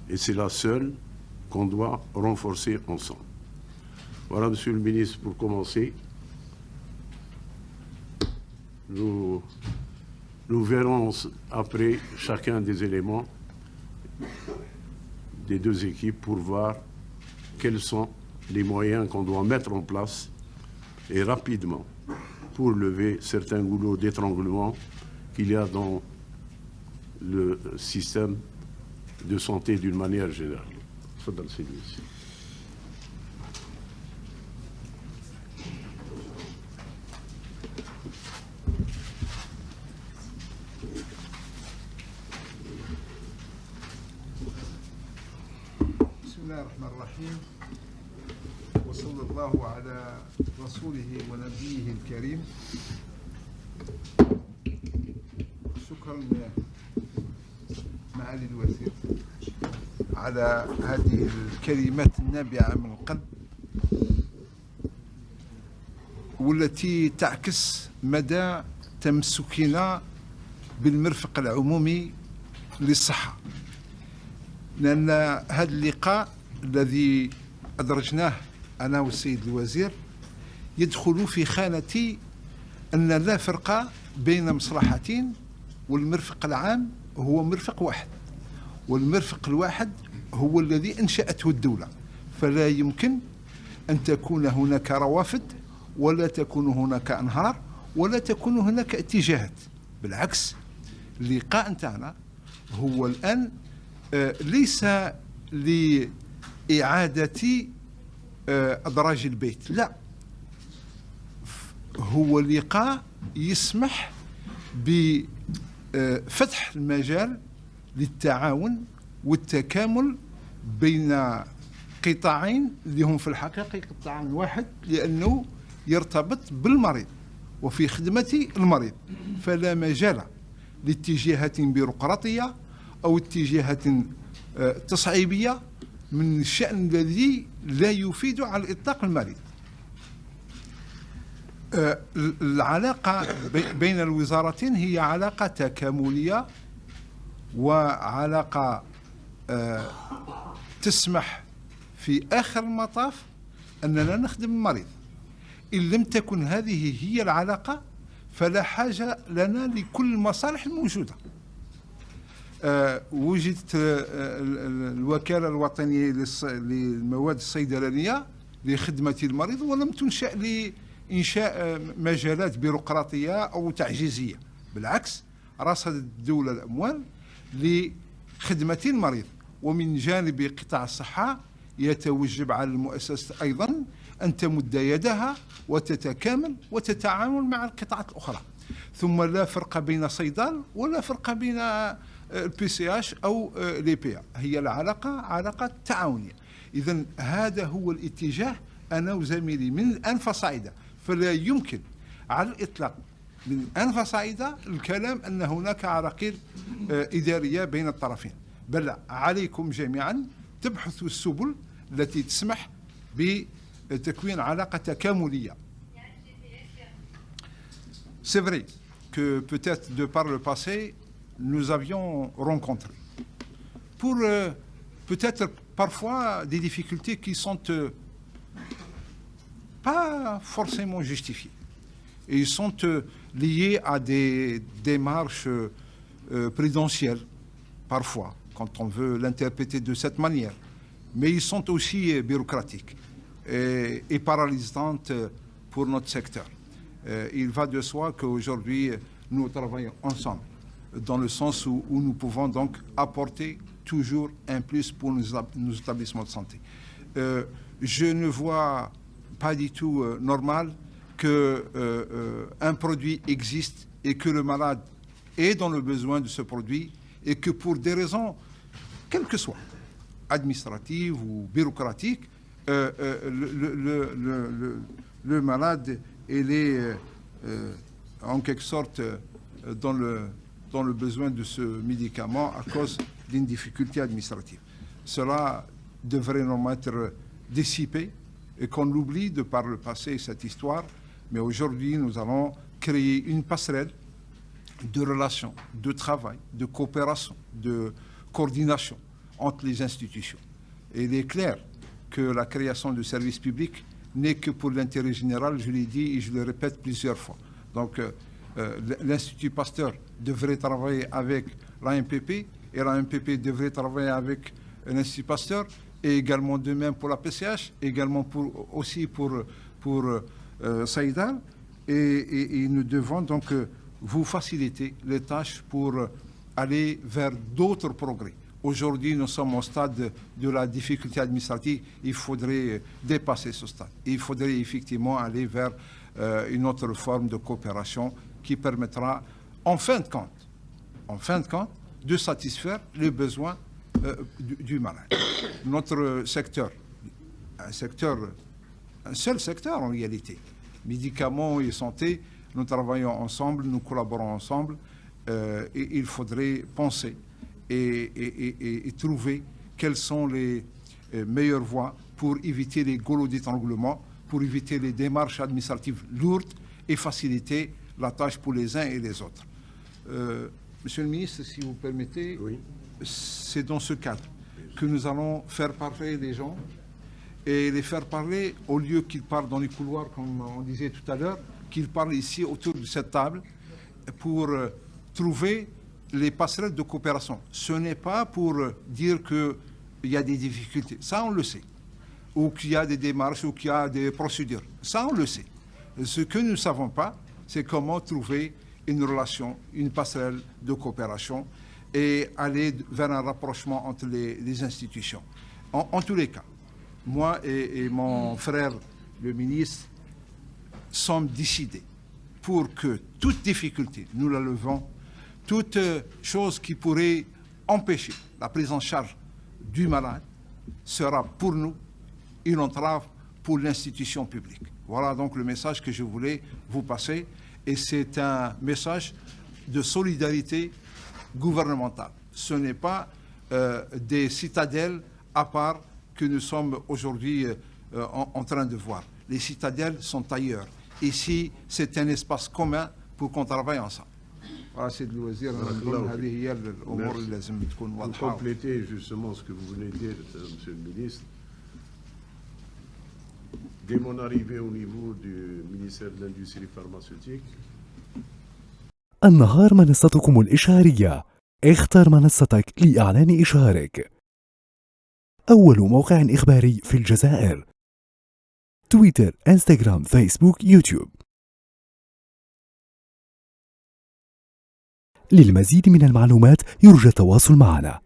Et c'est la seule qu'on doit renforcer ensemble. Voilà, Monsieur le ministre, pour commencer. Nous verrons après chacun des éléments des deux équipes pour voir quels sont les moyens qu'on doit mettre en place et rapidement pour lever certains goulots d'étranglement qu'il y a dans le système de santé d'une manière générale. Fadal Seydi. الرحمن الرحيم وصلى الله على رسوله ونبيه الكريم. شكرا معالي الوزير على هذه الكلمات النابعة من القلب والتي تعكس مدى تمسكنا بالمرفق العمومي للصحة، لأن هذا اللقاء الذي أدرجناه أنا والسيد الوزير يدخل في خانة أن لا فرق بين مصلحتين، والمرفق العام هو مرفق واحد، والمرفق الواحد هو الذي أنشأته الدولة، فلا يمكن أن تكون هناك روافد ولا تكون هناك أنهار ولا تكون هناك اتجاهات. بالعكس، اللقاء نتاعنا هو الآن ليس لإعادة أدراج البيت، لا، هو لقاء يسمح بفتح المجال للتعاون والتكامل بين قطاعين اللي هم في الحقيقة قطاع واحد، لأنه يرتبط بالمريض وفي خدمة المريض، فلا مجال لاتجاهات بيروقراطية أو اتجاهات تصعيبية من الشأن الذي لا يفيد على الإطلاق المريض. العلاقة بين الوزارتين هي علاقة تكاملية وعلاقة تسمح في آخر المطاف أننا نخدم المريض. إن لم تكن هذه هي العلاقة فلا حاجة لنا لكل المصالح الموجودة. وجدت الوكالة الوطنية للمواد الصيدلانية لخدمة المريض ولم تنشأ لإنشاء مجالات بيروقراطية أو تعجيزية، بالعكس رصدت الدولة الأموال لخدمة المريض. ومن جانب قطاع الصحة يتوجب على المؤسسة أيضا أن تمد يدها وتتكامل وتتعامل مع القطاعات الأخرى. ثم لا فرق بين صيدال ولا فرق بين البي سي اش أو لي بي، هي العلاقة علاقة تعاونية. إذن هذا هو الاتجاه أنا وزميلي من الآن فصاعدا، فلا يمكن على الإطلاق من الآن فصاعدا الكلام أن هناك عراقيل إدارية بين الطرفين، بل عليكم جميعا تبحثوا السبل التي تسمح بتكوين علاقة تكاملية. C'est vrai que peut-être de par le passé, nous avions rencontré pour peut-être parfois des difficultés qui sont pas forcément justifiées. Et ils sont liés à des démarches prudentielles, parfois, quand on veut l'interpréter de cette manière. Mais ils sont aussi bureaucratiques et paralysantes pour notre secteur. Il va de soi qu'aujourd'hui, nous travaillons ensemble, dans le sens où nous pouvons donc apporter toujours un plus pour nos établissements de santé. Je ne vois pas du tout normal qu'un produit existe et que le malade est dans le besoin de ce produit et que pour des raisons, quelles que soient, administratives ou bureaucratiques, le malade est en quelque sorte dans le besoin de ce médicament à cause d'une difficulté administrative. Cela devrait normalement être dissipé et qu'on l'oublie de par le passé cette histoire, mais aujourd'hui nous allons créer une passerelle de relations, de travail, de coopération, de coordination entre les institutions. Et il est clair que la création de services publics n'est que pour l'intérêt général, je l'ai dit et je le répète plusieurs fois. Donc l'Institut Pasteur devrait travailler avec l'AMPP et l'AMPP devrait travailler avec l'Institut Pasteur, et également de même pour la PCH, également aussi pour Saïdal. Et nous devons donc vous faciliter les tâches pour aller vers d'autres progrès. Aujourd'hui, nous sommes au stade de la difficulté administrative. Il faudrait dépasser ce stade. Il faudrait effectivement aller vers une autre forme de coopération qui permettra, en fin de compte, de satisfaire les besoins du malade. Notre secteur, un seul secteur en réalité, médicaments et santé, nous travaillons ensemble, nous collaborons ensemble, et il faudrait penser et trouver quelles sont les meilleures voies pour éviter les goulots d'étranglement, pour éviter les démarches administratives lourdes et faciliter la tâche pour les uns et les autres. Monsieur le ministre, si vous permettez, oui. C'est dans ce cadre que nous allons faire parler les gens et les faire parler, au lieu qu'ils parlent dans les couloirs, comme on disait tout à l'heure, qu'ils parlent ici autour de cette table pour trouver les passerelles de coopération. Ce n'est pas pour dire qu'il y a des difficultés, ça on le sait, ou qu'il y a des démarches, ou qu'il y a des procédures, ça on le sait. Ce que nous ne savons pas, c'est comment trouver une relation, une passerelle de coopération et aller vers un rapprochement entre les institutions. En tous les cas, moi et mon frère, le ministre, sommes décidés pour que toute difficulté, nous la levons, toute chose qui pourrait empêcher la prise en charge du malade sera pour nous une entrave pour l'institution publique. Voilà donc le message que je voulais vous passer, et c'est un message de solidarité gouvernementale. Ce n'est pas des citadelles à part que nous sommes aujourd'hui en train de voir. Les citadelles sont ailleurs. Ici, c'est un espace commun pour qu'on travaille ensemble. Voilà, c'est de loisir. Pour compléter justement ce que vous venez de dire, Monsieur le ministre, dès mon arrivée au niveau du ministère de l'Industrie pharmaceutique. النهار منصتكم الإشعارية. اختر منصتك لإعلان إشعارك. أول موقع إخباري في الجزائر. تويتر، إنستغرام، فيسبوك، يوتيوب. للمزيد من المعلومات يرجى التواصل معنا.